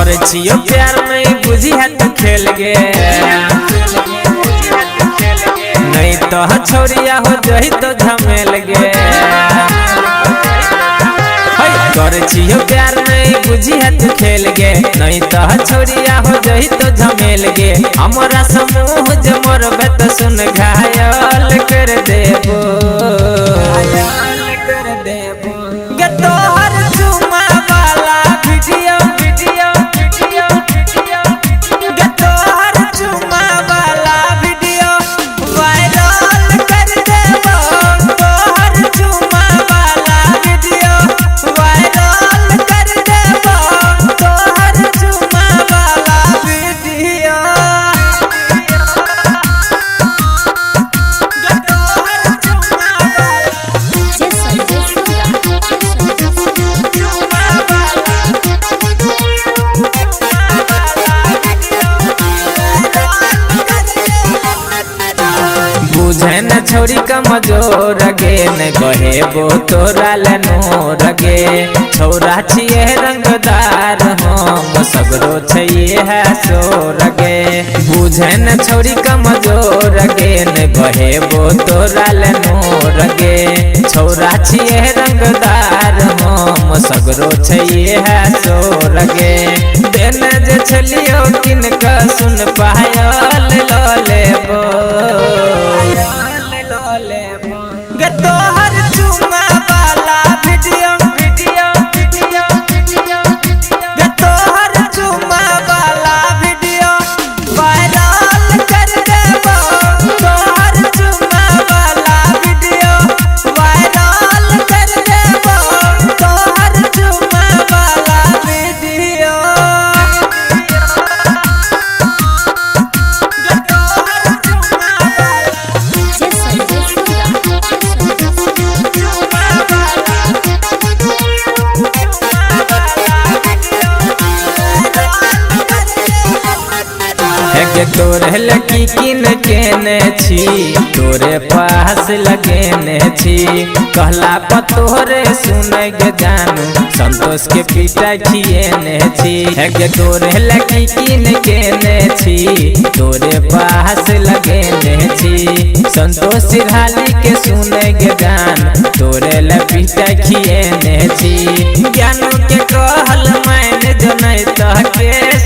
कर छियो प्यार में बुझी है तो खेल गे नहीं तो छोरिया हो जही तो झमेल गे कर छियो प्यार में बुझी है तो खेल गे नहीं तो छोरिया हो जही तो झमेल गे हमारा समूह जमर बेत सुन घायल कर देबो गे तोहर चुमा वाला वीडियो वीडियो वीडियो वीडियो गे तोहर चुमा वाला वीडियो वायरल कर देबो तोहर चुमा वाला वीडियो वायरल कर देबो तोहर चुमा वाला वीडियो गे तोहर चुमा बुझे न छोरी कमजोर गे न कहेबो तोरा लेनोर गे छौरा छिए रंगदार हम सगरो छिए है सोर गे बुझे न छोरी कमजोर गे न कहेबो तोरा लेनोर गे छौरा छिए रंगदार हम सगरो छिए है सोर गे देन जे छलियो किनका सुन पायल ल लेबो गे तोहर चुमा वाला वीडियो वीडियो वीडियो वीडियो गे तोहर चुमा वाला वीडियो वायरल कर देबो तोहर चुमा वाला वीडियो वायरल कर देबो तोहर चुमा वाला वीडियो गे तोहर चुमा तोरे लकी किन केने छी तोरे पास लगेने छी कहला पर तोरे सुने गे जानू संतोष के पिता खिएने छी गे तोरे लकी किन केने छी तोरे पास लगेने छी संतोष सिरहाली के सुने गे गान तोरे ल पिता खिएने छी ज्ञानू के कहल मैंने जो नहीं तो के